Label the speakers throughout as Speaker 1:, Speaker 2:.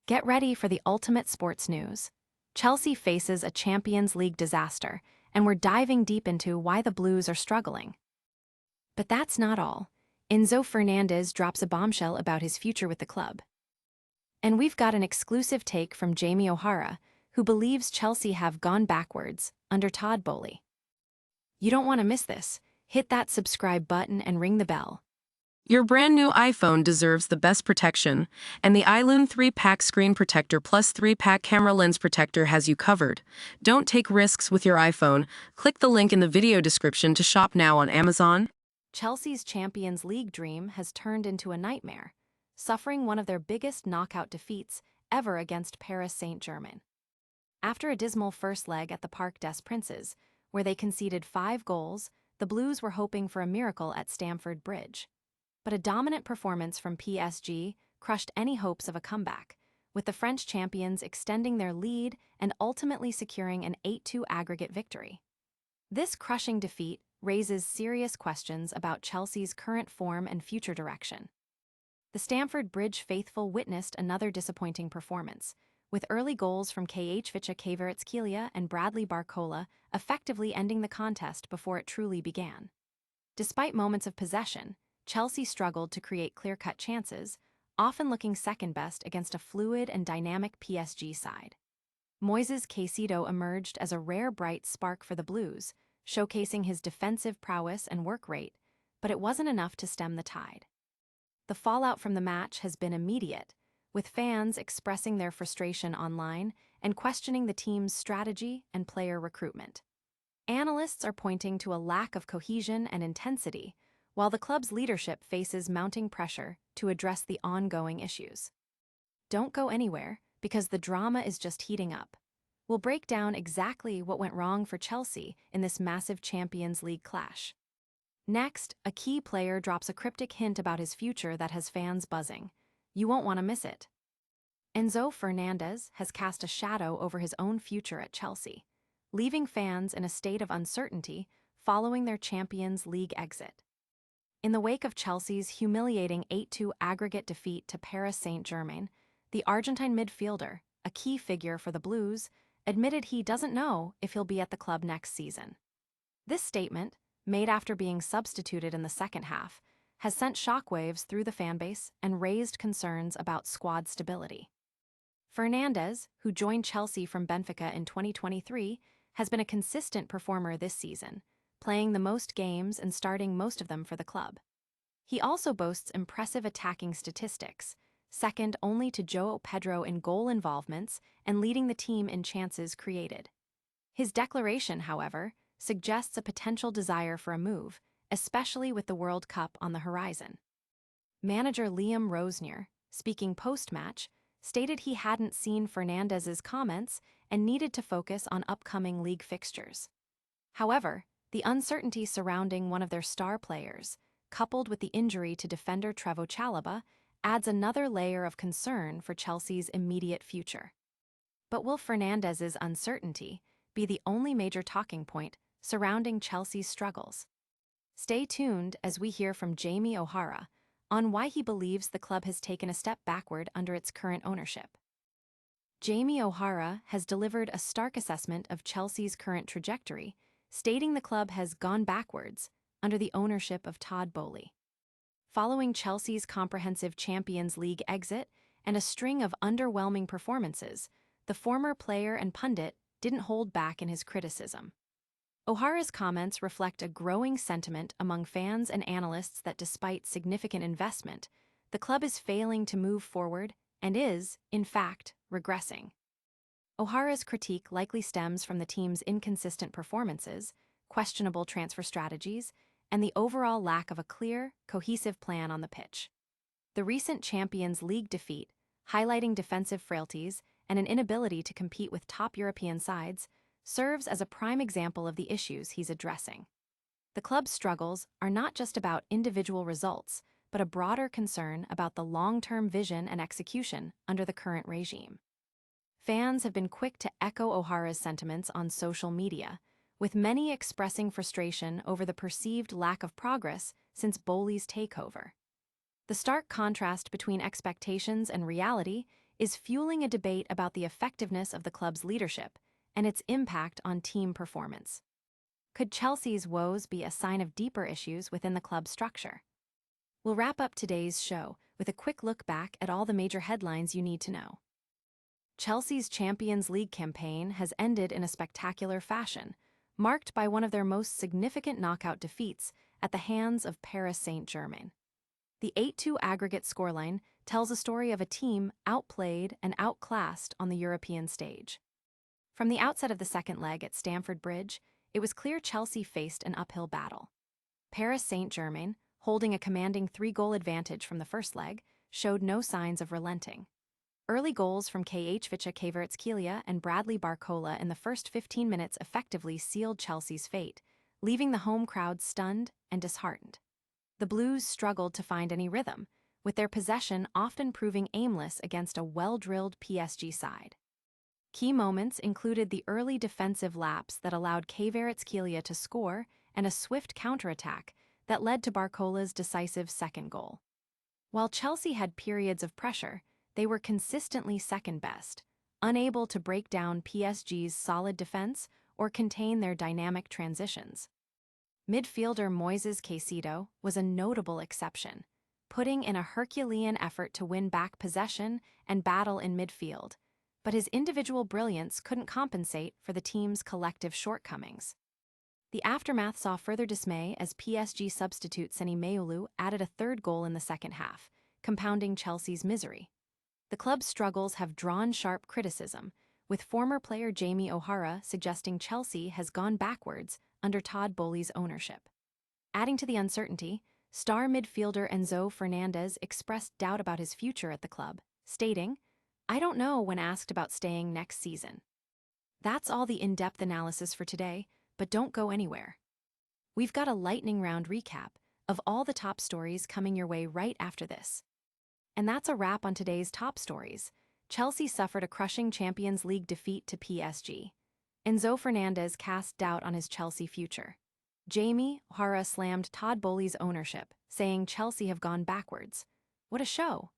Speaker 1: Get ready for the ultimate sports news. Chelsea faces a Champions League disaster, and we're diving deep into why the Blues are struggling. But that's not all. Enzo Fernandez drops a bombshell about his future with the club. And we've got an exclusive take from Jamie O'Hara, who believes Chelsea have gone backwards under Todd Boehly. You don't want to miss this. Hit that subscribe button and ring the bell.
Speaker 2: Your brand new iPhone deserves the best protection, and the iLume 3-pack screen protector plus 3-pack camera lens protector has you covered. Don't take risks with your iPhone. Click the link in the video description to shop now on Amazon.
Speaker 1: Chelsea's Champions League dream has turned into a nightmare, suffering one of their biggest knockout defeats ever against Paris Saint-Germain. After a dismal first leg at the Parc des Princes, where they conceded 5 goals, the Blues were hoping for a miracle at Stamford Bridge. But a dominant performance from PSG crushed any hopes of a comeback, with the French champions extending their lead and ultimately securing an 8-2 aggregate victory. This crushing defeat raises serious questions about Chelsea's current form and future direction. The Stamford Bridge faithful witnessed another disappointing performance, with early goals from Khvicha Kvaratskhelia and Bradley Barcola effectively ending the contest before it truly began. Despite moments of possession, Chelsea struggled to create clear-cut chances, often looking second-best against a fluid and dynamic PSG side. Moises Caicedo emerged as a rare bright spark for the Blues, showcasing his defensive prowess and work rate, but it wasn't enough to stem the tide. The fallout from the match has been immediate, with fans expressing their frustration online and questioning the team's strategy and player recruitment. Analysts are pointing to a lack of cohesion and intensity, while the club's leadership faces mounting pressure to address the ongoing issues. Don't go anywhere, because the drama is just heating up. We'll break down exactly what went wrong for Chelsea in this massive Champions League clash. Next, a key player drops a cryptic hint about his future that has fans buzzing. You won't want to miss it. Enzo Fernandez has cast a shadow over his own future at Chelsea, leaving fans in a state of uncertainty following their Champions League exit. In the wake of Chelsea's humiliating 8-2 aggregate defeat to Paris Saint-Germain, the Argentine midfielder, a key figure for the Blues, admitted he doesn't know if he'll be at the club next season. This statement, made after being substituted in the second half, has sent shockwaves through the fanbase and raised concerns about squad stability. Fernandez, who joined Chelsea from Benfica in 2023, has been a consistent performer this season, playing the most games and starting most of them for the club. He also boasts impressive attacking statistics, second only to João Pedro in goal involvements and leading the team in chances created. His declaration, however, suggests a potential desire for a move, especially with the World Cup on the horizon. Manager Liam Rosenior, speaking post-match, stated he hadn't seen Fernandez's comments and needed to focus on upcoming league fixtures. However, the uncertainty surrounding one of their star players, coupled with the injury to defender Trevoh Chalobah, adds another layer of concern for Chelsea's immediate future. But will Fernandez's uncertainty be the only major talking point surrounding Chelsea's struggles? Stay tuned as we hear from Jamie O'Hara on why he believes the club has taken a step backward under its current ownership. Jamie O'Hara has delivered a stark assessment of Chelsea's current trajectory, stating the club has gone backwards under the ownership of Todd Boehly. Following Chelsea's comprehensive Champions League exit and a string of underwhelming performances, the former player and pundit didn't hold back in his criticism. O'Hara's comments reflect a growing sentiment among fans and analysts that despite significant investment, the club is failing to move forward and is, in fact, regressing. O'Hara's critique likely stems from the team's inconsistent performances, questionable transfer strategies, and the overall lack of a clear, cohesive plan on the pitch. The recent Champions League defeat, highlighting defensive frailties and an inability to compete with top European sides, serves as a prime example of the issues he's addressing. The club's struggles are not just about individual results, but a broader concern about the long-term vision and execution under the current regime. Fans have been quick to echo O'Hara's sentiments on social media, with many expressing frustration over the perceived lack of progress since Boehly's takeover. The stark contrast between expectations and reality is fueling a debate about the effectiveness of the club's leadership and its impact on team performance. Could Chelsea's woes be a sign of deeper issues within the club's structure? We'll wrap up today's show with a quick look back at all the major headlines you need to know. Chelsea's Champions League campaign has ended in a spectacular fashion, marked by one of their most significant knockout defeats at the hands of Paris Saint-Germain. The 8-2 aggregate scoreline tells a story of a team outplayed and outclassed on the European stage. From the outset of the second leg at Stamford Bridge, it was clear Chelsea faced an uphill battle. Paris Saint-Germain, holding a commanding 3-goal advantage from the first leg, showed no signs of relenting. Early goals from Kvaratskhelia and Bradley Barcola in the first 15 minutes effectively sealed Chelsea's fate, leaving the home crowd stunned and disheartened. The Blues struggled to find any rhythm, with their possession often proving aimless against a well-drilled PSG side. Key moments included the early defensive lapse that allowed Kvaratskhelia to score and a swift counterattack that led to Barcola's decisive second goal. While Chelsea had periods of pressure, they were consistently second-best, unable to break down PSG's solid defense or contain their dynamic transitions. Midfielder Moises Caicedo was a notable exception, putting in a Herculean effort to win back possession and battle in midfield, but his individual brilliance couldn't compensate for the team's collective shortcomings. The aftermath saw further dismay as PSG substitute Seny Meulu added a third goal in the second half, compounding Chelsea's misery. The club's struggles have drawn sharp criticism, with former player Jamie O'Hara suggesting Chelsea has gone backwards under Todd Boehly's ownership. Adding to the uncertainty, star midfielder Enzo Fernandez expressed doubt about his future at the club, stating, "I don't know," when asked about staying next season. That's all the in-depth analysis for today, but don't go anywhere. We've got a lightning round recap of all the top stories coming your way right after this. And that's a wrap on today's top stories. Chelsea suffered a crushing Champions League defeat to PSG. Enzo Fernandez cast doubt on his Chelsea future. Jamie O'Hara slammed Todd Boehly's ownership, saying Chelsea have gone backwards. What a show!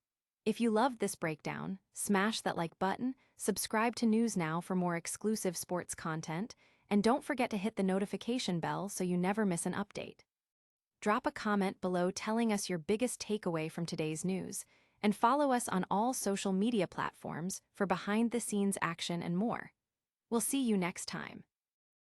Speaker 1: If you loved this breakdown, smash that like button, subscribe to News Now for more exclusive sports content, and don't forget to hit the notification bell so you never miss an update. Drop a comment below telling us your biggest takeaway from today's news, and follow us on all social media platforms for behind-the-scenes action and more. We'll see you next time.